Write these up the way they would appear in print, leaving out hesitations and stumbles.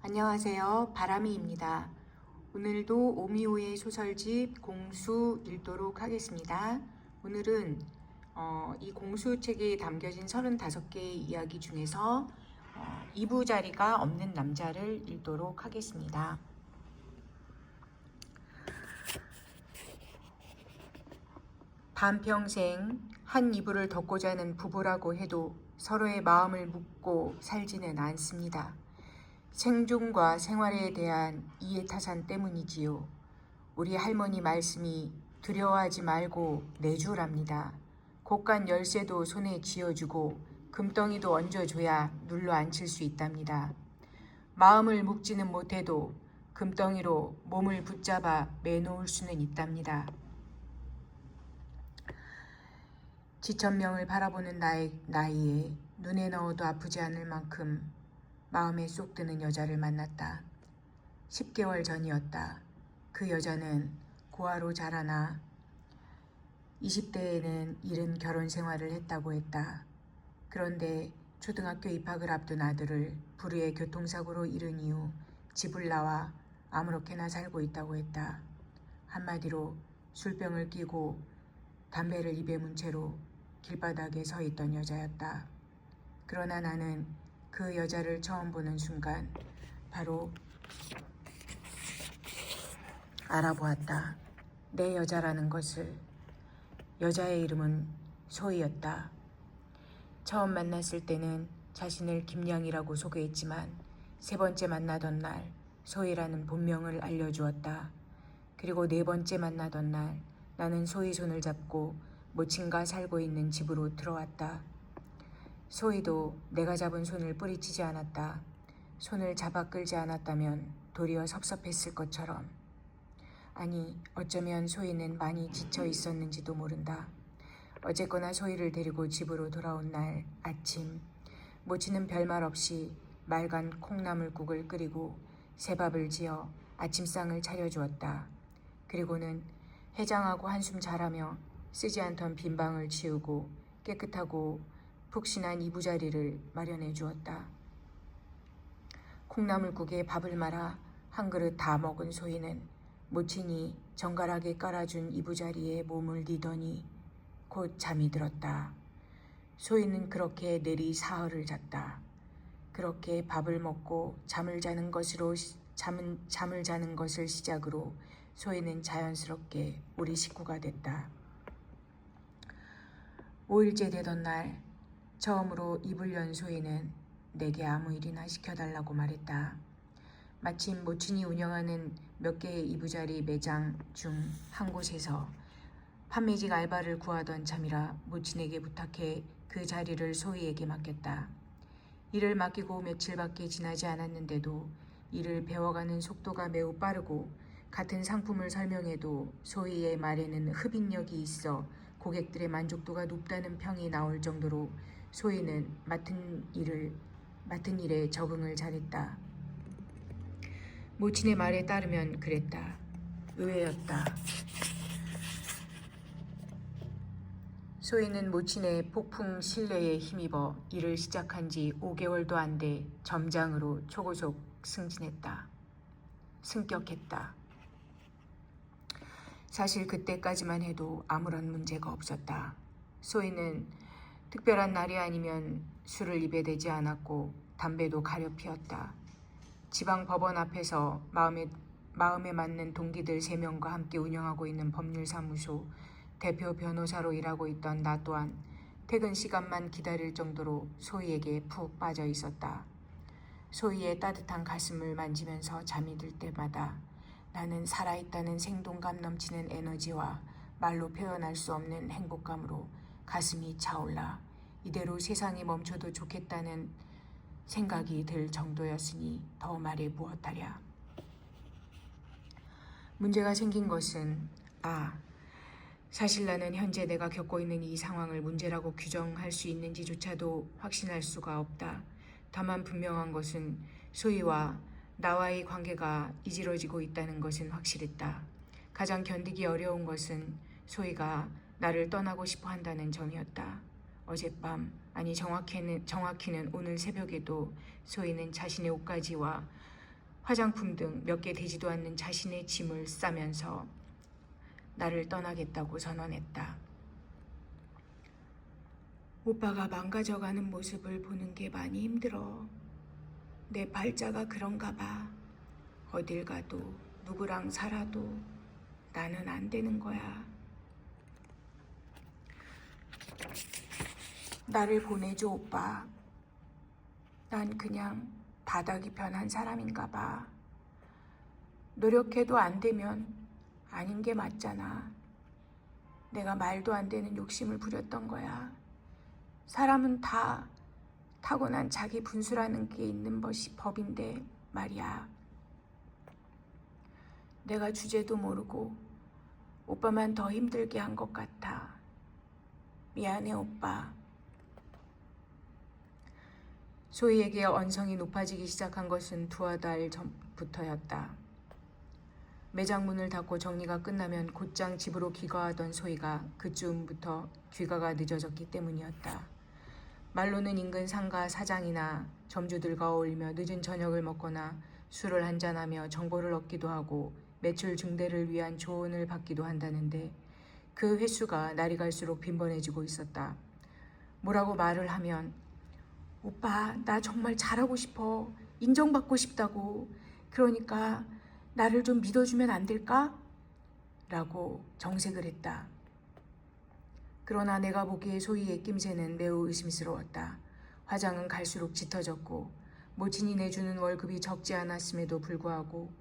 안녕하세요. 바람이입니다. 오늘도 오미오의 소설집 공수 읽도록 하겠습니다. 오늘은 이 공수책에 담겨진 35개의 이야기 중에서 이부자리가 없는 남자를 읽도록 하겠습니다. 반평생 한 이불을 덮고 자는 부부라고 해도 서로의 마음을 묻고 살지는 않습니다. 생존과 생활에 대한 이해타산 때문이지요. 우리 할머니 말씀이 두려워하지 말고 내주랍니다. 곳간 열쇠도 손에 쥐어주고 금덩이도 얹어줘야 눌러 앉힐 수 있답니다. 마음을 묶지는 못해도 금덩이로 몸을 붙잡아 매놓을 수는 있답니다. 지천명을 바라보는 나이에 눈에 넣어도 아프지 않을 만큼 마음에 쏙 드는 여자를 만났다. 10개월 전이었다. 그 여자는 고아로 자라나 20대에는 이른 결혼 생활을 했다고 했다. 그런데 초등학교 입학을 앞둔 아들을 불의의 교통사고로 잃은 이후 집을 나와 아무렇게나 살고 있다고 했다. 한마디로 술병을 끼고 담배를 입에 문 채로 길바닥에 서 있던 여자였다. 그러나 나는 그 여자를 처음 보는 순간 바로 알아보았다. 내 여자라는 것을. 여자의 이름은 소희였다. 처음 만났을 때는 자신을 김양이라고 소개했지만 세 번째 만나던 날 소희라는 본명을 알려주었다. 그리고 네 번째 만나던 날 나는 소희 손을 잡고 모친과 살고 있는 집으로 들어왔다. 소희도 내가 잡은 손을 뿌리치지 않았다. 손을 잡아 끌지 않았다면 도리어 섭섭했을 것처럼. 아니, 어쩌면 소희는 많이 지쳐 있었는지도 모른다. 어쨌거나 소희를 데리고 집으로 돌아온 날 아침, 모친은 별말 없이 맑은 콩나물국을 끓이고 새밥을 지어 아침상을 차려주었다. 그리고는 해장하고 한숨 잘하며 쓰지 않던 빈방을 치우고 깨끗하고 푹신한 이부자리를 마련해 주었다. 콩나물국에 밥을 말아 한 그릇 다 먹은 소희는 모친이 정갈하게 깔아준 이부자리에 몸을 뉘더니 곧 잠이 들었다. 소희는 그렇게 내리 사흘을 잤다. 그렇게 밥을 먹고 잠을 자는 것을 시작으로 소희는 자연스럽게 우리 식구가 됐다. 5일째 되던 날 처음으로 입을 연 소희는 내게 아무 일이나 시켜달라고 말했다. 마침 모친이 운영하는 몇 개의 이부자리 매장 중 한 곳에서 판매직 알바를 구하던 참이라 모친에게 부탁해 그 자리를 소희에게 맡겼다. 일을 맡기고 며칠밖에 지나지 않았는데도 일을 배워가는 속도가 매우 빠르고 같은 상품을 설명해도 소희의 말에는 흡입력이 있어 고객들의 만족도가 높다는 평이 나올 정도로 소희는 맡은 일에 적응을 잘했다. 모친의 말에 따르면 그랬다. 의외였다. 소희는 모친의 폭풍 신뢰에 힘입어 일을 시작한 지 5개월도 안 돼 점장으로 초고속 승격했다. 사실 그때까지만 해도 아무런 문제가 없었다. 소희는 특별한 날이 아니면 술을 입에 대지 않았고 담배도 가려 피웠다. 지방 법원 앞에서 마음에 맞는 동기들 3명과 함께 운영하고 있는 법률사무소 대표 변호사로 일하고 있던 나 또한 퇴근 시간만 기다릴 정도로 소희에게 푹 빠져 있었다. 소희의 따뜻한 가슴을 만지면서 잠이 들 때마다 나는 살아있다는 생동감 넘치는 에너지와 말로 표현할 수 없는 행복감으로 가슴이 차올라 이대로 세상이 멈춰도 좋겠다는 생각이 들 정도였으니 더 말해 무엇하랴. 문제가 생긴 것은 사실 나는 현재 내가 겪고 있는 이 상황을 문제라고 규정할 수 있는지조차도 확신할 수가 없다. 다만 분명한 것은 소희와 나와의 관계가 이지러지고 있다는 것은 확실했다. 가장 견디기 어려운 것은 소희가 나를 떠나고 싶어 한다는 점이었다. 어젯밤, 아니 정확히는 오늘 새벽에도 소희는 자신의 옷가지와 화장품 등 몇 개 되지도 않는 자신의 짐을 싸면서 나를 떠나겠다고 선언했다. 오빠가 망가져가는 모습을 보는 게 많이 힘들어. 내 발자가 그런가 봐. 어딜 가도 누구랑 살아도 나는 안 되는 거야. 나를 보내줘, 오빠. 난 그냥 바닥이 변한 사람인가 봐. 노력해도 안 되면 아닌 게 맞잖아. 내가 말도 안 되는 욕심을 부렸던 거야. 사람은 다 타고난 자기 분수라는 게 있는 것이 법인데 말이야. 내가 주제도 모르고 오빠만 더 힘들게 한 것 같아. 미안해, 오빠. 소희에게 언성이 높아지기 시작한 것은 두어 달 전부터였다. 매장 문을 닫고 정리가 끝나면 곧장 집으로 귀가하던 소희가 그쯤부터 귀가가 늦어졌기 때문이었다. 말로는 인근 상가 사장이나 점주들과 어울리며 늦은 저녁을 먹거나 술을 한잔하며 정보를 얻기도 하고 매출 증대를 위한 조언을 받기도 한다는데 그 횟수가 날이 갈수록 빈번해지고 있었다. 뭐라고 말을 하면 오빠, 나 정말 잘하고 싶어. 인정받고 싶다고. 그러니까 나를 좀 믿어주면 안 될까? 라고 정색을 했다. 그러나 내가 보기에 소희의 낌새는 매우 의심스러웠다. 화장은 갈수록 짙어졌고 모친이 내주는 월급이 적지 않았음에도 불구하고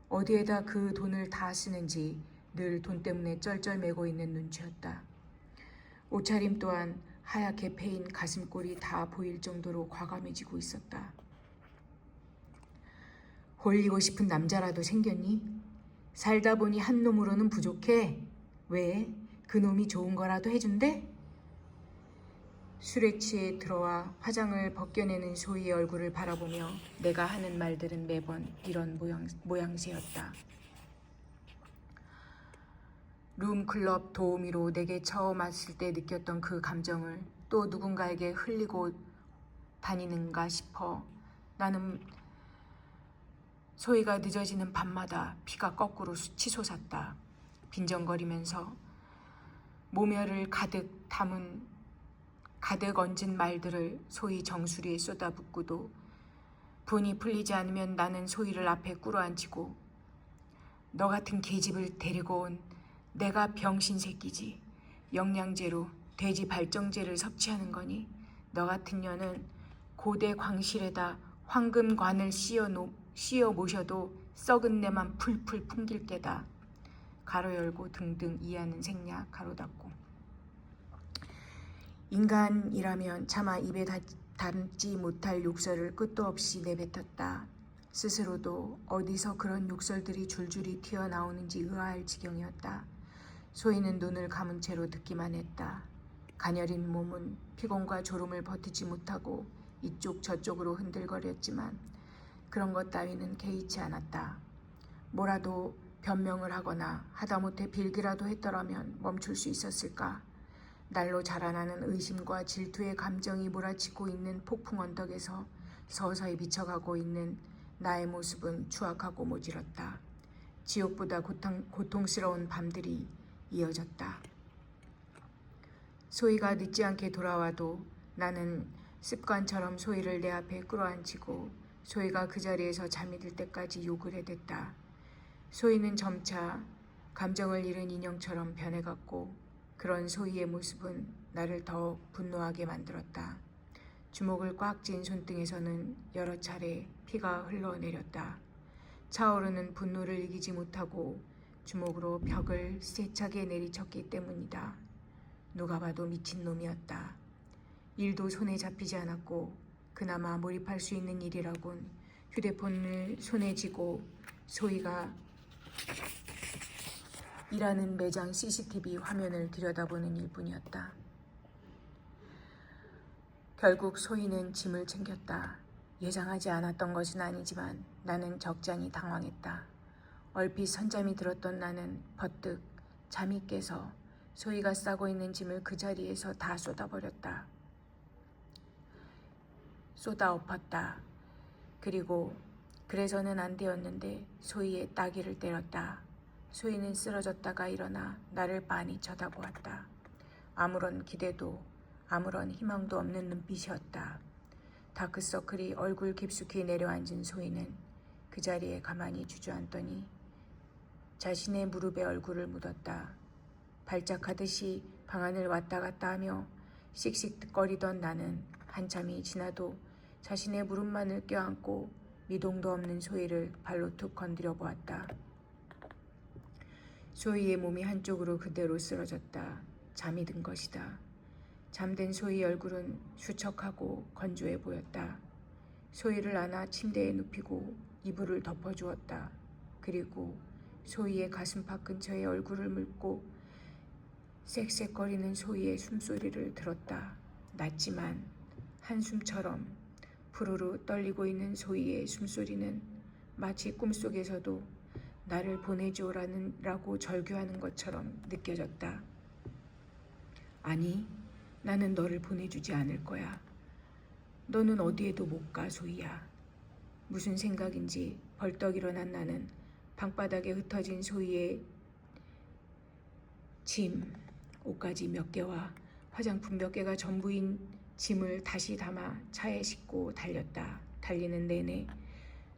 어디에다 그 돈을 다 쓰는지 늘 돈 때문에 쩔쩔매고 있는 눈치였다. 옷차림 또한 하얗게 패인 가슴골이 다 보일 정도로 과감해지고 있었다. 홀리고 싶은 남자라도 생겼니? 살다 보니 한 놈으로는 부족해. 왜? 그 놈이 좋은 거라도 해준대? 술에 취해 들어와 화장을 벗겨내는 소희의 얼굴을 바라보며 내가 하는 말들은 매번 이런 모양새였다. 룸클럽 도우미로 내게 처음 왔을 때 느꼈던 그 감정을 또 누군가에게 흘리고 다니는가 싶어 나는 소희가 늦어지는 밤마다 피가 거꾸로 치솟았다. 빈정거리면서 모멸을 가득 얹은 말들을 소희 정수리에 쏟아붓고도 분이 풀리지 않으면 나는 소희를 앞에 꿇어앉히고 너 같은 계집을 데리고 온 내가 병신 새끼지. 영양제로 돼지 발정제를 섭취하는 거니? 너 같은 년은 고대 광실에다 황금관을 씌워 모셔도 썩은 내만 풀풀 풍길 게다. 가로 열고 등등 이해하는 생략 가로 닫고. 인간이라면 차마 입에 담지 못할 욕설을 끝도 없이 내뱉었다. 스스로도 어디서 그런 욕설들이 줄줄이 튀어나오는지 의아할 지경이었다. 소희는 눈을 감은 채로 듣기만 했다. 가녀린 몸은 피곤과 졸음을 버티지 못하고 이쪽 저쪽으로 흔들거렸지만 그런 것 따위는 개의치 않았다. 뭐라도 변명을 하거나 하다못해 빌기라도 했더라면 멈출 수 있었을까? 날로 자라나는 의심과 질투의 감정이 몰아치고 있는 폭풍 언덕에서 서서히 비쳐가고 있는 나의 모습은 추악하고 모질었다. 지옥보다 고통스러운 밤들이 이어졌다. 소희가 늦지 않게 돌아와도 나는 습관처럼 소희를 내 앞에 끌어안치고 소희가 그 자리에서 잠이 들 때까지 욕을 해댔다. 소희는 점차 감정을 잃은 인형처럼 변해갔고 그런 소희의 모습은 나를 더욱 분노하게 만들었다. 주먹을 꽉 쥔 손등에서는 여러 차례 피가 흘러내렸다. 차오르는 분노를 이기지 못하고 주먹으로 벽을 세차게 내리쳤기 때문이다. 누가 봐도 미친놈이었다. 일도 손에 잡히지 않았고 그나마 몰입할 수 있는 일이라곤 휴대폰을 손에 쥐고 소희가 일하는 매장 CCTV 화면을 들여다보는 일뿐이었다. 결국 소희는 짐을 챙겼다. 예상하지 않았던 것은 아니지만 나는 적잖이 당황했다. 얼핏 선잠이 들었던 나는 버뜩 잠이 깨서 소희가 싸고 있는 짐을 그 자리에서 다 쏟아버렸다. 쏟아 엎었다. 그리고 그래서는 안 되었는데 소희의 따귀를 때렸다. 소희는 쓰러졌다가 일어나 나를 빤히 쳐다보았다. 아무런 기대도 아무런 희망도 없는 눈빛이었다. 다크서클이 얼굴 깊숙이 내려앉은 소희는 그 자리에 가만히 주저앉더니 자신의 무릎에 얼굴을 묻었다. 발작하듯이 방안을 왔다 갔다 하며 씩씩거리던 나는 한참이 지나도 자신의 무릎만을 껴안고 미동도 없는 소희를 발로 툭 건드려 보았다. 소희의 몸이 한쪽으로 그대로 쓰러졌다. 잠이 든 것이다. 잠든 소희 얼굴은 수척하고 건조해 보였다. 소희를 안아 침대에 눕히고 이불을 덮어주었다. 그리고 소희의 가슴팍 근처에 얼굴을 물고 쌕쌕거리는 소희의 숨소리를 들었다. 낮지만 한숨처럼 푸르르 떨리고 있는 소희의 숨소리는 마치 꿈속에서도 나를 보내주라고 절규하는 것처럼 느껴졌다. 아니, 나는 너를 보내주지 않을 거야. 너는 어디에도 못 가, 소희야. 무슨 생각인지 벌떡 일어난 나는 방바닥에 흩어진 소희의 짐, 옷가지 몇 개와 화장품 몇 개가 전부인 짐을 다시 담아 차에 싣고 달렸다. 달리는 내내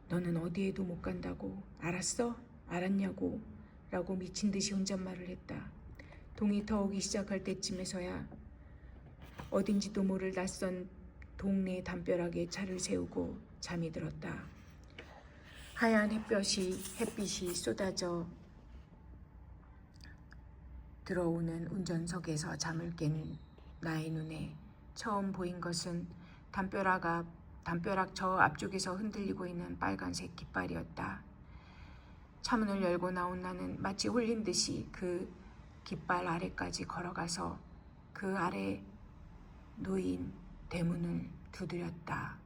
너는 어디에도 못 간다고. 알았어? 알았냐고? 라고 미친 듯이 혼잣말을 했다. 동이 터오기 시작할 때쯤에서야 어딘지도 모를 낯선 동네 담벼락에 차를 세우고 잠이 들었다. 하얀 햇빛이 쏟아져 들어오는 운전석에서 잠을 깬 나의 눈에 처음 보인 것은 담벼락 저 앞쪽에서 흔들리고 있는 빨간색 깃발이었다. 차문을 열고 나온 나는 마치 홀린 듯이 그 깃발 아래까지 걸어가서 그 아래 놓인 대문을 두드렸다.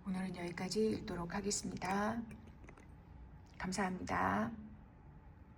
오늘은 여기까지 읽도록 하겠습니다. 감사합니다.